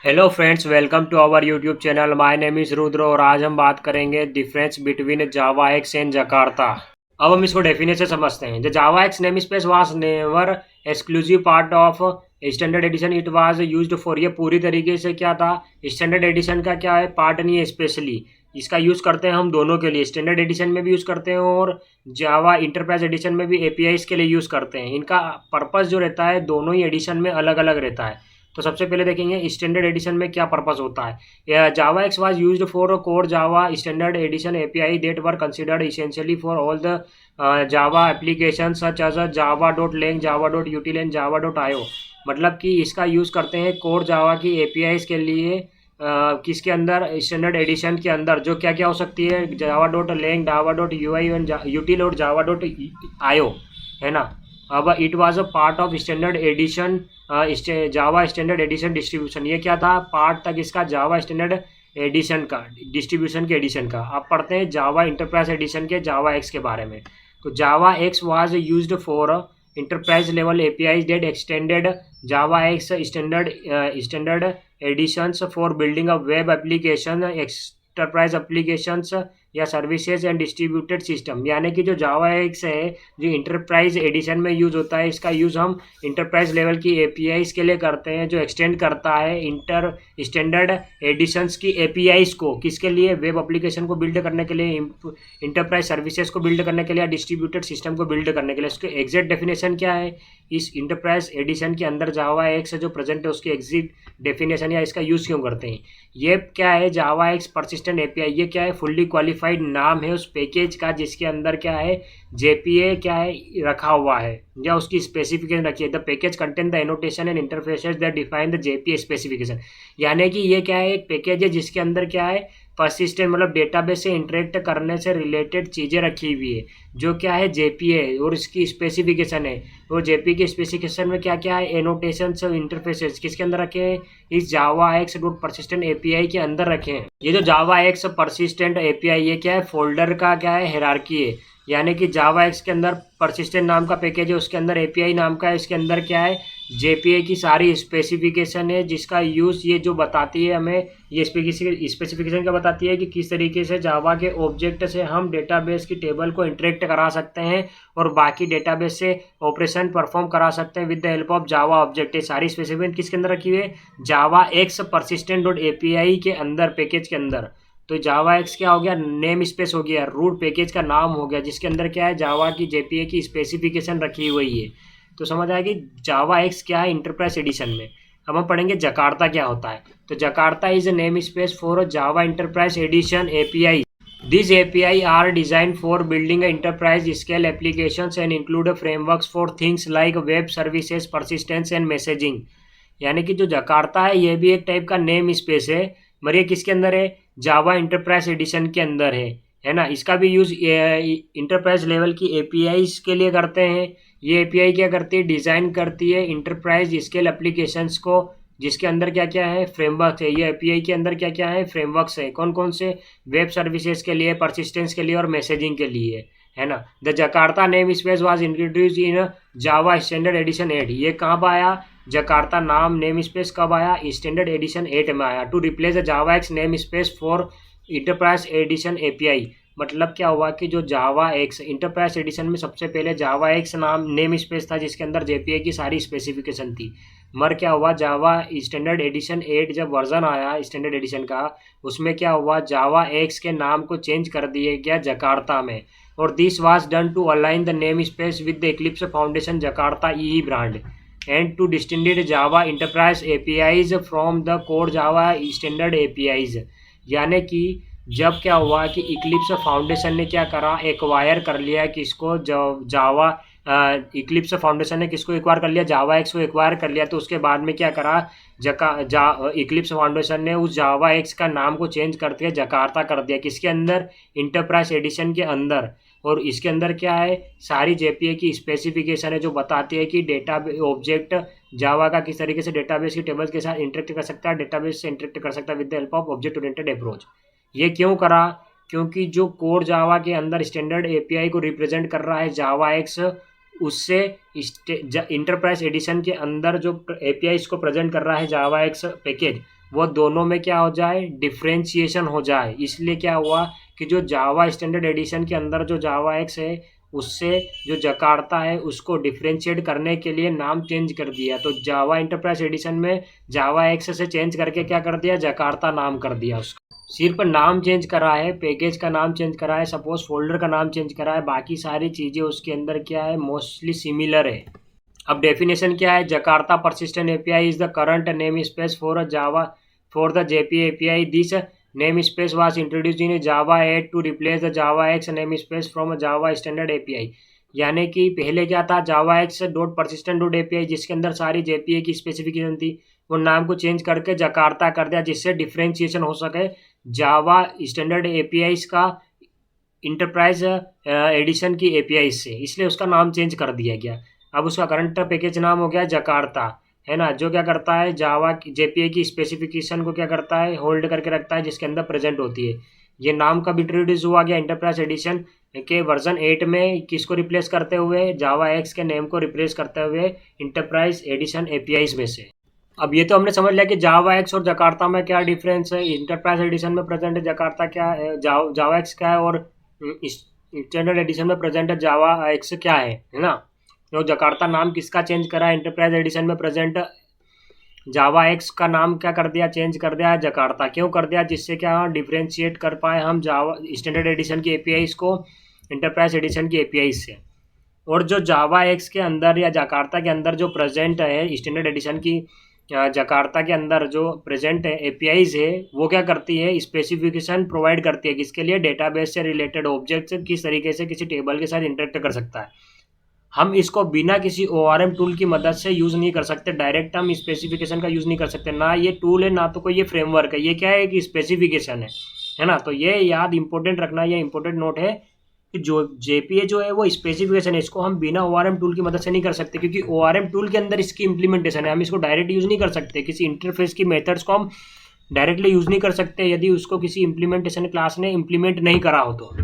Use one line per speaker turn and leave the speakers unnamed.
Hello friends, welcome to our YouTube channel. My name is Rudra और आज हम बात करेंगे difference between Java X and Jakarta. अब हम इसको डेफिनेशन समझते हैं। The Java X name space was never exclusive part of standard edition, it was used for. ये पूरी तरीके से क्या था, स्टैंडर्ड एडिशन का क्या है पार्ट नहीं है। स्पेशली इसका यूज़ करते हैं हम दोनों के लिए, स्टैंडर्ड एडिशन में भी यूज़ करते हैं और जावा इंटरप्राइज एडिशन में भी एपीआईज के लिए यूज़ करते हैं। इनका पर्पस जो रहता है दोनों ही एडिशन में अलग अलग रहता है। तो सबसे पहले देखेंगे स्टैंडर्ड एडिशन में क्या पर्पस होता है। Java X was used for core Java standard edition API that were considered essentially for all the Java application such as Java dot lang, Java dot util and Java dot IO. मतलब कि इसका use करते हैं core Java की APIs के लिए। किसके अंदर, स्टैंडर्ड एडिशन के अंदर जो क्या क्या हो सकती है, Java dot lang, Java dot U I and util और जावा डॉट आईओ, है ना। अब it was a part of standard edition, Java standard edition distribution. ये क्या था, पार्ट तक इसका जावा स्टैंडर्ड एडिशन का, डिस्ट्रीब्यूशन के एडिशन का। आप पढ़ते हैं जावा इंटरप्राइज एडिशन के जावा एक्स के बारे में। तो Java X was used for enterprise level API that extended Java X standard editions for building a web application, enterprise applications या सर्विसेज एंड डिस्ट्रीब्यूटेड सिस्टम। यानी कि जो जावा एक्स है जो इंटरप्राइज एडिशन में यूज़ होता है, इसका यूज़ हम इंटरप्राइज लेवल की एपीआईज के लिए करते हैं, जो एक्सटेंड करता है इंटर स्टैंडर्ड एडिशंस की एपीआईज को। किसके लिए, वेब एप्लीकेशन को बिल्ड करने के लिए, इंटरप्राइज सर्विसेज को बिल्ड करने के लिए, डिस्ट्रीब्यूटेड सिस्टम को बिल्ड करने के लिए। इसके एग्जैक्ट डेफिनेशन क्या है, इस इंटरप्राइज एडिशन के अंदर जावा एक्स जो प्रेजेंट है उसकी एग्जैक्ट डेफिनेशन या इसका यूज़ क्यों करते हैं। ये क्या है, जावा एक्स परसिस्टेंट एपीआई। ये क्या है, फुल्ली क्वालिफाइड नाम है उस पैकेज का जिसके अंदर क्या है, जेपीए क्या है रखा हुआ है या उसकी स्पेसिफिकेशन रखी है। The package contain the annotation and interfaces that define the JPA specification. यानी कि ये क्या है, एक पैकेज है जिसके अंदर क्या है, परसिस्टेंट मतलब डेटाबेस से इंटरेक्ट करने से रिलेटेड चीज़ें रखी हुई है, जो क्या है जेपीए और इसकी स्पेसिफिकेशन है। और जेपी के स्पेसिफिकेशन में क्या क्या है, एनोटेशन और इंटरफेसेस किसके अंदर रखे हैं, इस जावा एक्स डॉट परसिस्टेंट एपीआई के अंदर रखे हैं। ये जो जावा एक्स परसिस्टेंट एपीआई ये क्या है, फोल्डर का क्या है, हायरार्की है। यानी कि जावा एक्स के अंदर परसिस्टेंट नाम का पैकेज है, उसके अंदर एपीआई नाम का है, इसके अंदर क्या है, जेपीए की सारी स्पेसिफिकेशन है जिसका यूज़ ये जो बताती है हमें, ये स्पेसिफिकेशन क्या बताती है कि किस तरीके से जावा के ऑब्जेक्ट से हम डेटाबेस की टेबल को इंटरेक्ट करा सकते हैं और बाकी डेटाबेस से ऑपरेशन परफॉर्म करा सकते हैं with the help of Java object. ये सारी स्पेसिफिकेशन किसके अंदर रखी हुई है, Java x persistent dot API के अंदर, पैकेज के अंदर। तो जावा एक्स क्या हो गया, नेम स्पेस हो गया, रूट पैकेज का नाम हो गया जिसके अंदर क्या है, जावा की जेपीए की स्पेसिफिकेशन रखी हुई है। तो समझ आया कि जावा एक्स क्या है इंटरप्राइज एडिशन में। अब हम पढ़ेंगे जकार्ता क्या होता है। तो Jakarta is a name space for Java enterprise edition API. These API are designed for building enterprise scale applications and include frameworks for things like web services, persistence and messaging। यानी कि जो Jakarta है ये भी एक type का name space है, मगर ये किसके अंदर है, जावा इंटरप्राइज एडिशन के अंदर है ना। इसका भी यूज़ इंटरप्राइज लेवल की एपीआईज के लिए करते हैं। ये एपीआई क्या करती है, डिज़ाइन करती है इंटरप्राइज स्केल एप्लीकेशंस को, जिसके अंदर क्या क्या है, फ्रेमवर्क है। ये एपीआई के अंदर क्या क्या है, फ्रेमवर्क्स है। कौन कौन से, वेब सर्विसेज के लिए, परसिस्टेंस के लिए और मैसेजिंग के लिए, है ना। The Jakarta name space was introduce in Java standard addition 8। ये कहाँ आया, जकार्ता नाम नेम स्पेस कब आया, स्टैंडर्ड एडिशन 8 में आया। To replace the Java X name space for enterprise edition API. मतलब क्या हुआ कि जो जावा एक्स इंटरप्राइज एडिशन में सबसे पहले जावा एक्स नाम नेम स्पेस था जिसके अंदर जेपीए की सारी स्पेसिफिकेशन थी। मर क्या हुआ, जावा स्टैंडर्ड एडिशन 8 जब वर्जन आया स्टैंडर्ड एडिशन का, उसमें क्या हुआ, जावा एक्स के नाम को चेंज कर दिया गया जकार्ता में। और this was done to align the name space with the Eclipse Foundation Jakarta E brand and to distinguish Java enterprise APIs from the core Java standard APIs. यानी कि जब क्या हुआ कि इक्लिप्स फाउंडेशन ने क्या करा, एक्वायर कर लिया किसको, जावा इक्लिप्स फाउंडेशन ने किसको एक्वायर कर लिया, जावा एक्स को एक्वायर कर लिया। तो उसके बाद में क्या करा, इक्लिप्स फाउंडेशन ने उस जावा एक्स का नाम को चेंज करके जकार्ता कर दिया, किसके अंदर, इंटरप्राइज एडिशन के अंदर। और इसके अंदर क्या है, सारी जेपीए की स्पेसिफिकेशन है जो बताती है कि डेटा ऑब्जेक्ट जावा का किस तरीके से डेटाबेस की टेबल्स के साथ इंटरेक्ट कर सकता है, डेटाबेस से इंटरेक्ट कर सकता है with the help of object oriented approach. ये क्यों करा, क्योंकि जो कोर जावा के अंदर स्टैंडर्ड एपीआई को रिप्रेजेंट कर रहा है जावा एक्स, उससे इंटरप्राइज एडिशन के अंदर जो एपीआई को प्रेजेंट कर रहा है जावा एक्स पैकेज, वो दोनों में क्या हो जाए, डिफ्रेंशिएशन हो जाए। इसलिए क्या हुआ कि जो जावा स्टैंडर्ड एडिशन के अंदर जो जावा एक्स है उससे जो जकार्ता है उसको डिफ्रेंशिएट करने के लिए नाम चेंज कर दिया। तो जावा इंटरप्राइज एडिशन में जावा एक्स से चेंज करके क्या कर दिया, जकार्ता नाम कर दिया उसका। सिर्फ नाम चेंज करा है, पैकेज का नाम चेंज करा है, सपोज फोल्डर का नाम चेंज करा है, बाकी सारी चीज़ें उसके अंदर क्या है, मोस्टली सिमिलर है। अब डेफिनेशन क्या है, Jakarta persistent API is the current name space for Java for the JP API. This name space was introduced in Java 8 to replace the Java X name space from Java standard API. यानी कि पहले क्या था, Java X dot persistent dot API जिसके अंदर सारी JPA की specification थी, वो नाम को चेंज करके जकार्ता कर दिया जिससे डिफ्रेंशिएशन हो सके जावा स्टैंडर्ड एपीआई का इंटरप्राइज एडिशन की एपीआई से, इसलिए उसका नाम चेंज कर दिया गया। अब उसका करंट पैकेज नाम हो गया जकार्ता, है ना, जो क्या करता है, जावा जेपीए की स्पेसिफिकेशन को क्या करता है, होल्ड करके रखता है जिसके अंदर प्रेजेंट होती है। ये नाम कब इंट्रोड्यूस हुआ गया, इंटरप्राइज एडिशन के वर्जन 8 में, किसको रिप्लेस करते हुए, जावा एक्स के नेम को रिप्लेस करते हुए इंटरप्राइज एडिशन एपीआई में से। अब ये तो हमने समझ लिया कि जावा एक्स और जकार्ता में क्या डिफरेंस है, इंटरप्राइज एडिशन में प्रेजेंट है जकार्ता क्या है, जावा एक्स क्या है, और स्टैंडर्ड एडिशन में प्रेजेंट है जावा एक्स क्या है ना। तो जकार्ता नाम किसका चेंज करा है, इंटरप्राइज एडिशन में प्रेजेंट जावा एक्स का नाम क्या कर दिया, चेंज कर दिया है जकार्ता। क्यों कर दिया, जिससे क्या डिफ्रेंशिएट कर पाए हम जावा स्टैंडर्ड एडिशन की एपीआईज को इंटरप्राइज एडिशन की एपीआई से। और जो जावा एक्स के अंदर या जकार्ता के अंदर जो प्रेजेंट है स्टैंडर्ड एडिशन की जकार्ता के अंदर जो प्रेजेंट है एपीआईज है, वो क्या करती है, स्पेसिफिकेशन प्रोवाइड करती है किसके लिए, डेटाबेस से रिलेटेड ऑब्जेक्ट किस तरीके से किसी टेबल के साथ इंटरेक्ट कर सकता है। हम इसको बिना किसी ORM टूल की मदद से यूज़ नहीं कर सकते, डायरेक्ट हम स्पेसिफिकेशन का यूज़ नहीं कर सकते, ना ये टूल है ना तो कोई ये फ्रेमवर्क है, ये क्या है कि स्पेसिफिकेशन है ना। तो ये याद इंपॉर्टेंट रखना, ये इंपॉर्टेंट नोट है कि जो जेपीए जो है वो स्पेसिफिकेशन है, इसको हम बिना ORM टूल की मदद से नहीं कर सकते क्योंकि ORM टूल के अंदर इसकी इंप्लीमेंटेशन है, हम इसको डायरेक्ट यूज़ नहीं कर सकते, किसी इंटरफेस की मेथड्स को हम डायरेक्टली यूज़ नहीं कर सकते यदि उसको किसी इंप्लीमेंटेशन क्लास ने इंप्लीमेंट नहीं करा हो तो।